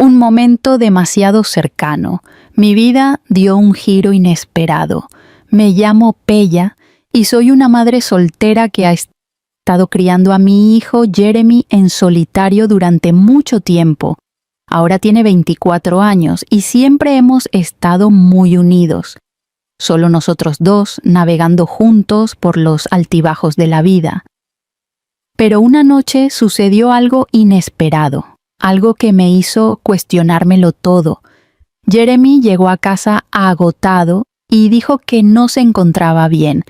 Un momento demasiado cercano. Mi vida dio un giro inesperado. Me llamo Pella y soy una madre soltera que ha estado criando a mi hijo Jeremy en solitario durante mucho tiempo. Ahora tiene 24 años y siempre hemos estado muy unidos. Solo nosotros dos, navegando juntos por los altibajos de la vida. Pero una noche sucedió algo inesperado, algo que me hizo cuestionármelo todo. Jeremy llegó a casa agotado y dijo que no se encontraba bien.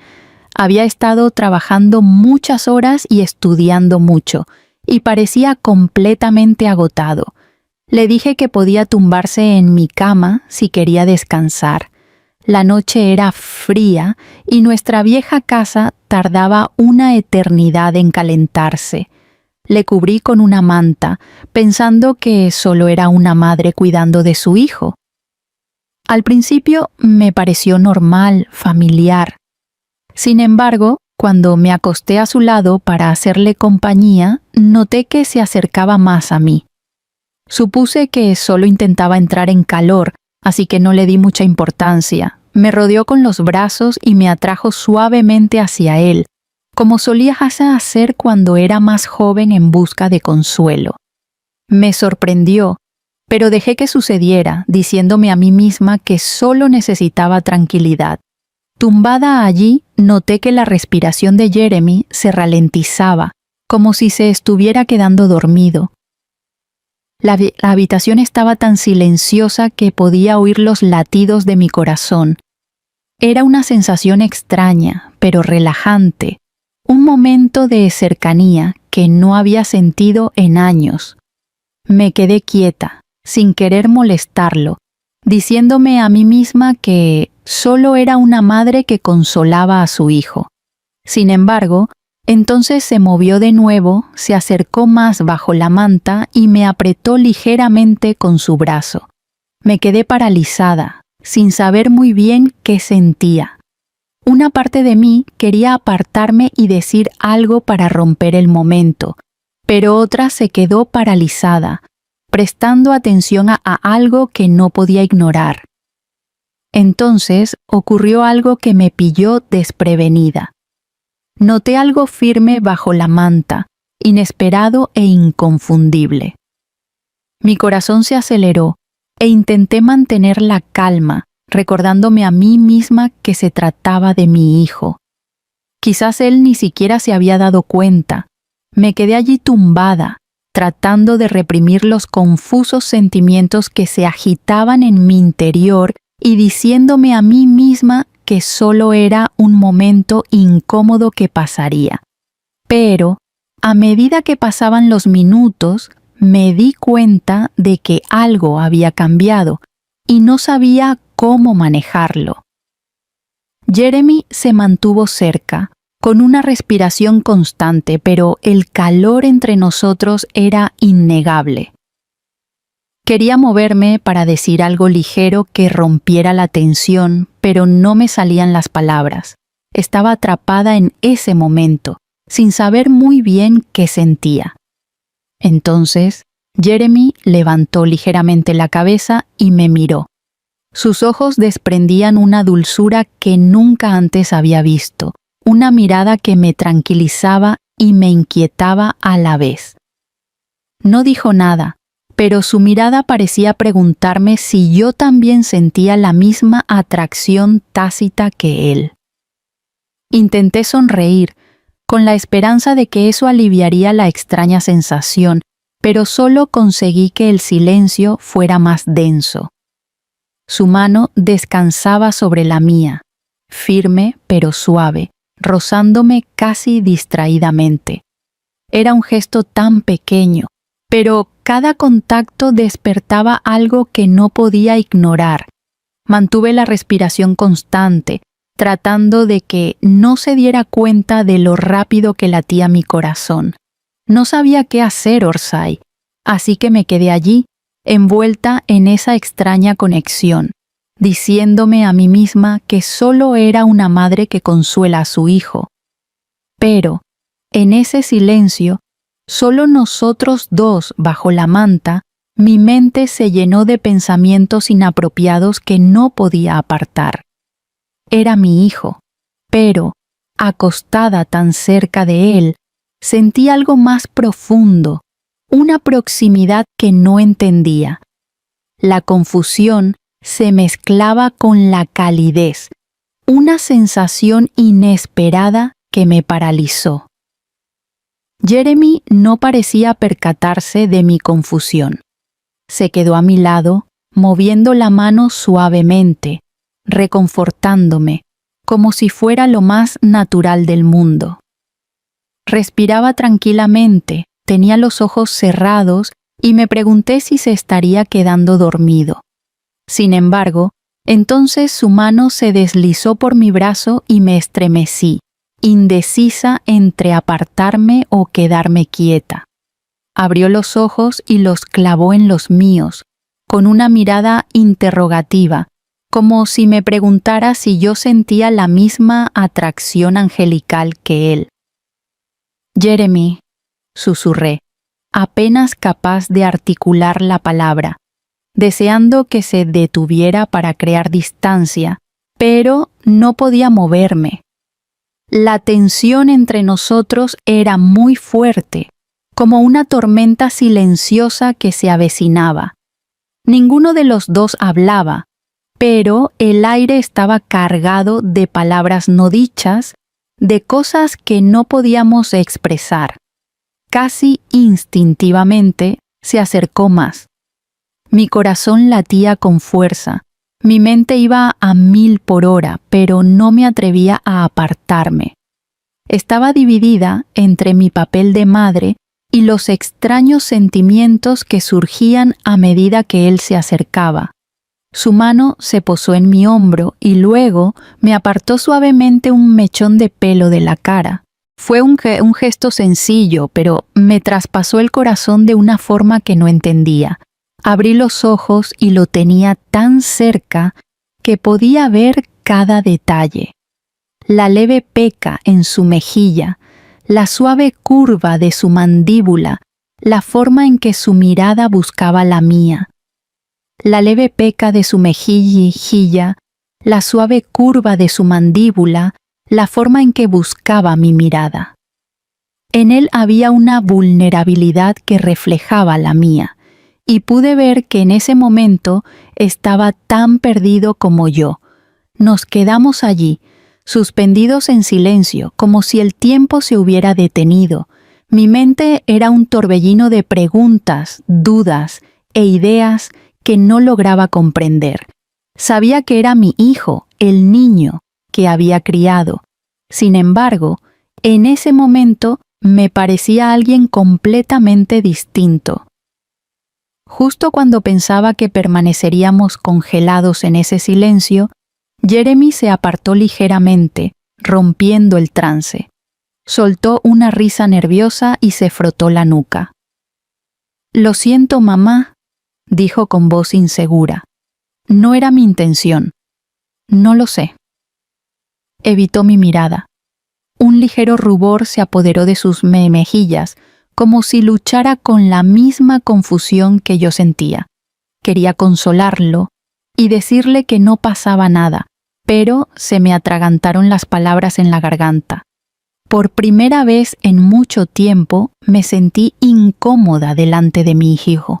Había estado trabajando muchas horas y estudiando mucho, y parecía completamente agotado. Le dije que podía tumbarse en mi cama si quería descansar. La noche era fría y nuestra vieja casa tardaba una eternidad en calentarse. Le cubrí con una manta, pensando que solo era una madre cuidando de su hijo. Al principio me pareció normal, familiar. Sin embargo, cuando me acosté a su lado para hacerle compañía, noté que se acercaba más a mí. Supuse que solo intentaba entrar en calor, así que no le di mucha importancia. Me rodeó con los brazos y me atrajo suavemente hacia él, como solía hacer cuando era más joven en busca de consuelo. Me sorprendió, pero dejé que sucediera, diciéndome a mí misma que solo necesitaba tranquilidad. Tumbada allí, noté que la respiración de Jeremy se ralentizaba, como si se estuviera quedando dormido. La habitación estaba tan silenciosa que podía oír los latidos de mi corazón. Era una sensación extraña, pero relajante, un momento de cercanía que no había sentido en años. Me quedé quieta, sin querer molestarlo, diciéndome a mí misma que solo era una madre que consolaba a su hijo. Sin embargo, entonces se movió de nuevo, se acercó más bajo la manta y me apretó ligeramente con su brazo. Me quedé paralizada, sin saber muy bien qué sentía. Una parte de mí quería apartarme y decir algo para romper el momento, pero otra se quedó paralizada, prestando atención a algo que no podía ignorar. Entonces ocurrió algo que me pilló desprevenida. Noté algo firme bajo la manta, inesperado e inconfundible. Mi corazón se aceleró e intenté mantener la calma, recordándome a mí misma que se trataba de mi hijo. Quizás él ni siquiera se había dado cuenta. Me quedé allí tumbada, tratando de reprimir los confusos sentimientos que se agitaban en mi interior y diciéndome a mí misma que solo era un momento incómodo que pasaría. Pero, a medida que pasaban los minutos, me di cuenta de que algo había cambiado y no sabía cómo manejarlo. Jeremy se mantuvo cerca, con una respiración constante, pero el calor entre nosotros era innegable. Quería moverme para decir algo ligero que rompiera la tensión, pero no me salían las palabras. Estaba atrapada en ese momento, sin saber muy bien qué sentía. Entonces, Jeremy levantó ligeramente la cabeza y me miró. Sus ojos desprendían una dulzura que nunca antes había visto, una mirada que me tranquilizaba y me inquietaba a la vez. No dijo nada, pero su mirada parecía preguntarme si yo también sentía la misma atracción tácita que él. Intenté sonreír, con la esperanza de que eso aliviaría la extraña sensación, pero solo conseguí que el silencio fuera más denso. Su mano descansaba sobre la mía, firme pero suave, rozándome casi distraídamente. Era un gesto tan pequeño, pero cada contacto despertaba algo que no podía ignorar. Mantuve la respiración constante, tratando de que no se diera cuenta de lo rápido que latía mi corazón. No sabía qué hacer, Orsay, así que me quedé allí, envuelta en esa extraña conexión, diciéndome a mí misma que solo era una madre que consuela a su hijo. Pero, en ese silencio, solo nosotros dos bajo la manta, Mi mente se llenó de pensamientos inapropiados que no podía apartar. Era mi hijo, pero, acostada tan cerca de él, sentí algo más profundo, una proximidad que no entendía. La confusión se mezclaba con la calidez, una sensación inesperada que me paralizó. Jeremy no parecía percatarse de mi confusión. Se quedó a mi lado, moviendo la mano suavemente, reconfortándome, como si fuera lo más natural del mundo. Respiraba tranquilamente, tenía los ojos cerrados y me pregunté si se estaría quedando dormido. Sin embargo, entonces su mano se deslizó por mi brazo y me estremecí, indecisa entre apartarme o quedarme quieta. Abrió los ojos y los clavó en los míos, con una mirada interrogativa, como si me preguntara si yo sentía la misma atracción angelical que él. «Jeremy», susurré, apenas capaz de articular la palabra, deseando que se detuviera para crear distancia, pero no podía moverme. La tensión entre nosotros era muy fuerte, como una tormenta silenciosa que se avecinaba. Ninguno de los dos hablaba, pero el aire estaba cargado de palabras no dichas, de cosas que no podíamos expresar. Casi instintivamente se acercó más. Mi corazón latía con fuerza, mi mente iba a 1000 por hora, pero no me atrevía a apartarme. Estaba dividida entre mi papel de madre y los extraños sentimientos que surgían a medida que él se acercaba. Su mano se posó en mi hombro y luego me apartó suavemente un mechón de pelo de la cara. Fue un gesto sencillo, pero me traspasó el corazón de una forma que no entendía. Abrí los ojos y lo tenía tan cerca que podía ver cada detalle. La leve peca en su mejilla, la suave curva de su mandíbula, la forma en que su mirada buscaba la mía. La leve peca de su mejilla, la suave curva de su mandíbula, la forma en que buscaba mi mirada. En él había una vulnerabilidad que reflejaba la mía, y pude ver que en ese momento estaba tan perdido como yo. Nos quedamos allí, suspendidos en silencio, como si el tiempo se hubiera detenido. Mi mente era un torbellino de preguntas, dudas e ideas que no lograba comprender. Sabía que era mi hijo, el niño que había criado. Sin embargo, en ese momento me parecía alguien completamente distinto. Justo cuando pensaba que permaneceríamos congelados en ese silencio, Jeremy se apartó ligeramente, rompiendo el trance. Soltó una risa nerviosa y se frotó la nuca. «Lo siento, mamá», dijo con voz insegura. «No era mi intención. No lo sé». Evitó mi mirada. Un ligero rubor se apoderó de sus mejillas, como si luchara con la misma confusión que yo sentía. Quería consolarlo y decirle que no pasaba nada, pero se me atragantaron las palabras en la garganta. Por primera vez en mucho tiempo me sentí incómoda delante de mi hijo.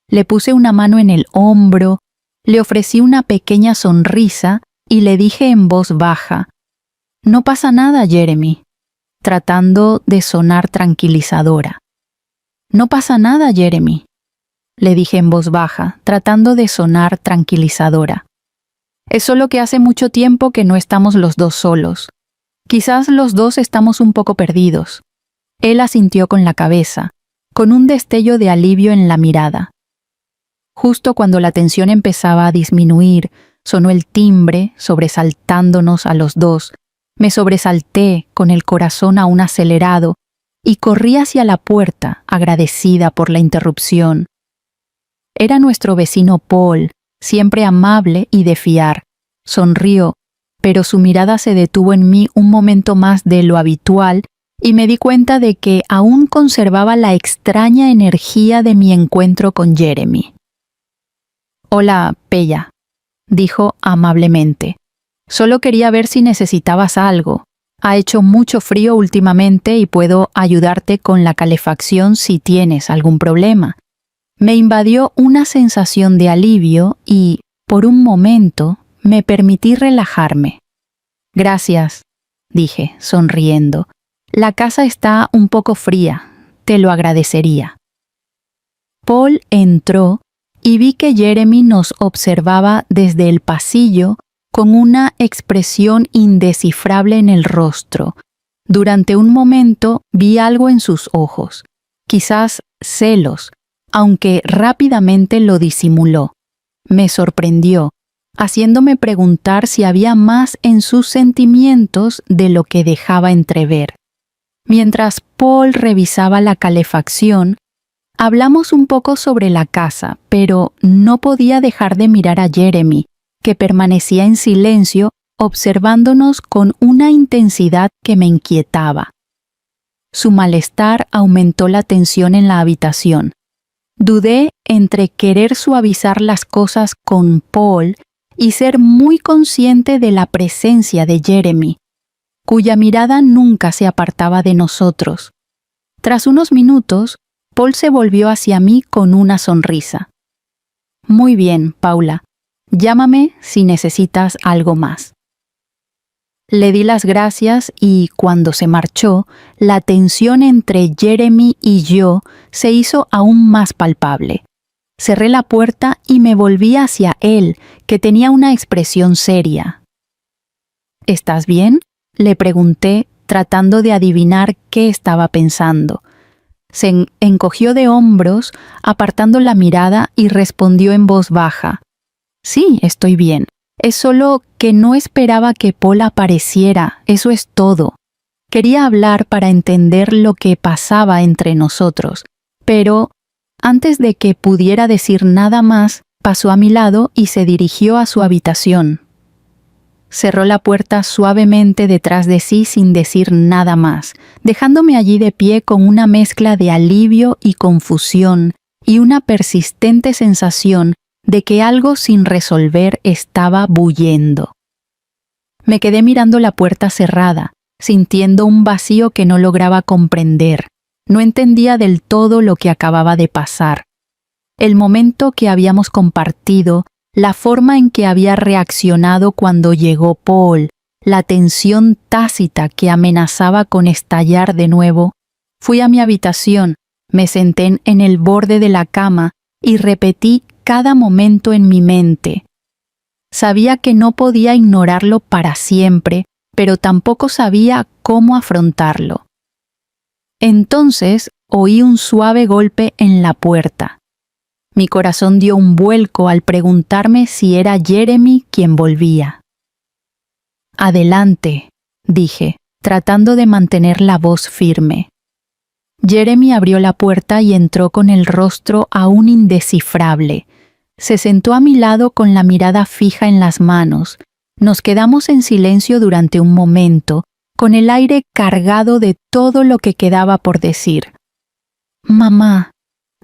Le puse una mano en el hombro, le ofrecí una pequeña sonrisa y le dije en voz baja: «No pasa nada, Jeremy», tratando de sonar tranquilizadora. «No pasa nada, Jeremy», le dije en voz baja, tratando de sonar tranquilizadora. «Es solo que hace mucho tiempo que no estamos los dos solos. Quizás los dos estamos un poco perdidos». Él asintió con la cabeza, con un destello de alivio en la mirada. Justo cuando la tensión empezaba a disminuir, sonó el timbre, sobresaltándonos a los dos. Me sobresalté, con el corazón aún acelerado, y corrí hacia la puerta, agradecida por la interrupción. Era nuestro vecino Paul, siempre amable y de fiar. Sonrió, pero su mirada se detuvo en mí un momento más de lo habitual y me di cuenta de que aún conservaba la extraña energía de mi encuentro con Jeremy. «Hola, Pella», dijo amablemente. «Solo quería ver si necesitabas algo. Ha hecho mucho frío últimamente y puedo ayudarte con la calefacción si tienes algún problema». Me invadió una sensación de alivio y, por un momento, me permití relajarme. «Gracias», dije, sonriendo. «La casa está un poco fría. Te lo agradecería». Paul entró y vi que Jeremy nos observaba desde el pasillo con una expresión indescifrable en el rostro. Durante un momento vi algo en sus ojos, quizás celos, aunque rápidamente lo disimuló. Me sorprendió, haciéndome preguntar si había más en sus sentimientos de lo que dejaba entrever. Mientras Paul revisaba la calefacción, hablamos un poco sobre la casa, pero no podía dejar de mirar a Jeremy, que permanecía en silencio, observándonos con una intensidad que me inquietaba. Su malestar aumentó la tensión en la habitación. Dudé entre querer suavizar las cosas con Paul y ser muy consciente de la presencia de Jeremy, cuya mirada nunca se apartaba de nosotros. Tras unos minutos, Paul se volvió hacia mí con una sonrisa. «Muy bien, Paula. Llámame si necesitas algo más». Le di las gracias y, cuando se marchó, la tensión entre Jeremy y yo se hizo aún más palpable. Cerré la puerta y me volví hacia él, que tenía una expresión seria. «¿Estás bien?», le pregunté, tratando de adivinar qué estaba pensando. Se encogió de hombros, apartando la mirada, y respondió en voz baja: «Sí, estoy bien. Es solo que no esperaba que Paul apareciera, eso es todo. Quería hablar para entender lo que pasaba entre nosotros, pero antes de que pudiera decir nada más, pasó a mi lado y se dirigió a su habitación. Cerró la puerta suavemente detrás de sí sin decir nada más, dejándome allí de pie con una mezcla de alivio y confusión y una persistente sensación de que algo sin resolver estaba bullendo. Me quedé mirando la puerta cerrada, sintiendo un vacío que no lograba comprender. No entendía del todo lo que acababa de pasar. El momento que habíamos compartido, la forma en que había reaccionado cuando llegó Paul, la tensión tácita que amenazaba con estallar de nuevo. Fui a mi habitación, me senté en el borde de la cama y repetí cada momento en mi mente. Sabía que no podía ignorarlo para siempre, pero tampoco sabía cómo afrontarlo. Entonces oí un suave golpe en la puerta. Mi corazón dio un vuelco al preguntarme si era Jeremy quien volvía. «Adelante», dije, tratando de mantener la voz firme. Jeremy abrió la puerta y entró con el rostro aún indescifrable. Se sentó a mi lado con la mirada fija en las manos. Nos quedamos en silencio durante un momento, con el aire cargado de todo lo que quedaba por decir. «Mamá»,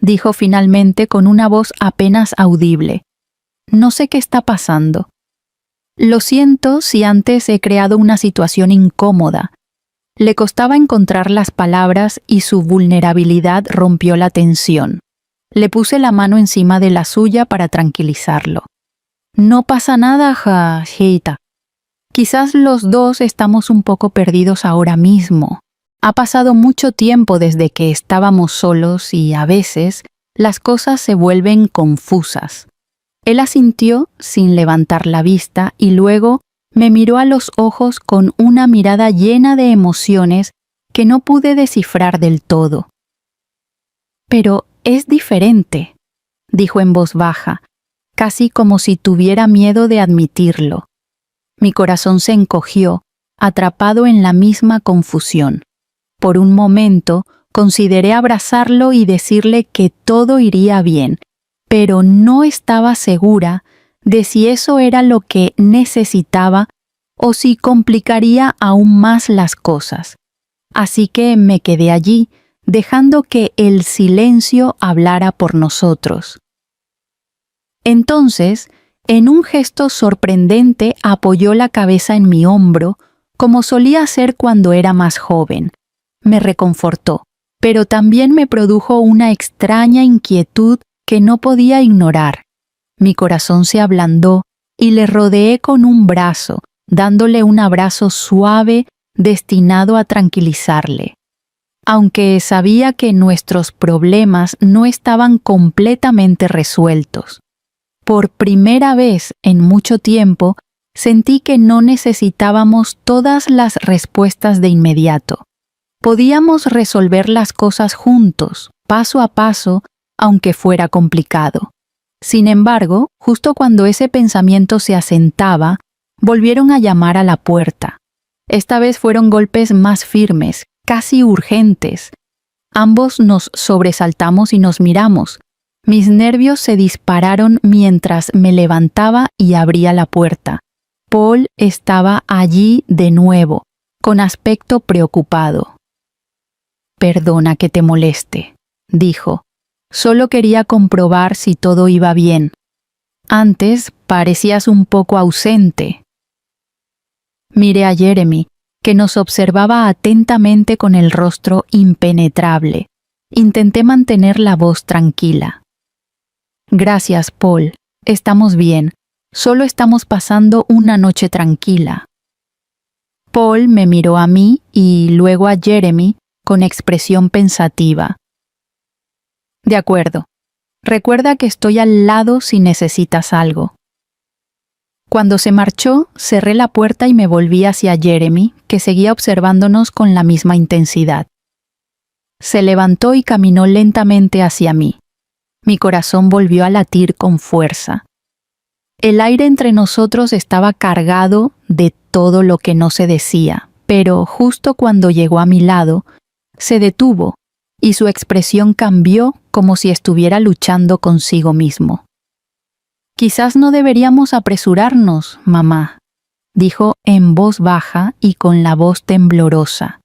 dijo finalmente con una voz apenas audible. «No sé qué está pasando. Lo siento si antes he creado una situación incómoda». Le costaba encontrar las palabras y su vulnerabilidad rompió la tensión. Le puse la mano encima de la suya para tranquilizarlo. «No pasa nada, Heita. Quizás los dos estamos un poco perdidos ahora mismo. Ha pasado mucho tiempo desde que estábamos solos y a veces las cosas se vuelven confusas». Él asintió sin levantar la vista y luego me miró a los ojos con una mirada llena de emociones que no pude descifrar del todo. «Pero es diferente», dijo en voz baja, casi como si tuviera miedo de admitirlo. Mi corazón se encogió, atrapado en la misma confusión. Por un momento consideré abrazarlo y decirle que todo iría bien, pero no estaba segura de si eso era lo que necesitaba o si complicaría aún más las cosas. así que me quedé allí, dejando que el silencio hablara por nosotros. Entonces, en un gesto sorprendente, apoyó la cabeza en mi hombro, como solía hacer cuando era más joven. Me reconfortó, pero también me produjo una extraña inquietud que no podía ignorar. Mi corazón se ablandó y le rodeé con un brazo, dándole un abrazo suave destinado a tranquilizarle. Aunque sabía que nuestros problemas no estaban completamente resueltos. Por primera vez en mucho tiempo, sentí que no necesitábamos todas las respuestas de inmediato. Podíamos resolver las cosas juntos, paso a paso, aunque fuera complicado. Sin embargo, justo cuando ese pensamiento se asentaba, volvieron a llamar a la puerta. Esta vez fueron golpes más firmes, casi urgentes. Ambos nos sobresaltamos y nos miramos. Mis nervios se dispararon mientras me levantaba y abría la puerta. Paul estaba allí de nuevo, con aspecto preocupado. «Perdona que te moleste», dijo. «Solo quería comprobar si todo iba bien. Antes parecías un poco ausente». Miré a Jeremy, que nos observaba atentamente con el rostro impenetrable. Intenté mantener la voz tranquila. «Gracias, Paul. Estamos bien. Solo estamos pasando una noche tranquila». Paul me miró a mí y luego a Jeremy con expresión pensativa. «De acuerdo. Recuerda que estoy al lado si necesitas algo». Cuando se marchó, cerré la puerta y me volví hacia Jeremy, que seguía observándonos con la misma intensidad. Se levantó y caminó lentamente hacia mí. Mi corazón volvió a latir con fuerza. El aire entre nosotros estaba cargado de todo lo que no se decía, pero justo cuando llegó a mi lado, se detuvo y su expresión cambió como si estuviera luchando consigo mismo. «Quizás no deberíamos apresurarnos, mamá», dijo en voz baja y con la voz temblorosa.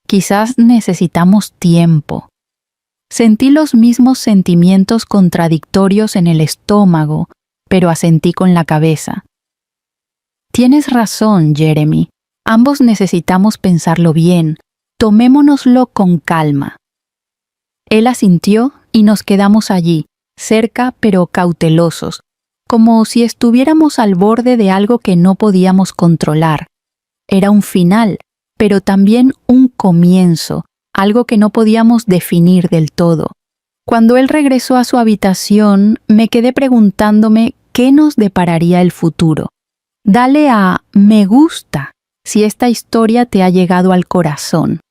«Quizás necesitamos tiempo». Sentí los mismos sentimientos contradictorios en el estómago, pero asentí con la cabeza. «Tienes razón, Jeremy. Ambos necesitamos pensarlo bien. Tomémonoslo con calma». Él asintió y nos quedamos allí, cerca pero cautelosos, como si estuviéramos al borde de algo que no podíamos controlar. Era un final, pero también un comienzo, algo que no podíamos definir del todo. Cuando él regresó a su habitación, me quedé preguntándome qué nos depararía el futuro. Dale a me gusta si esta historia te ha llegado al corazón.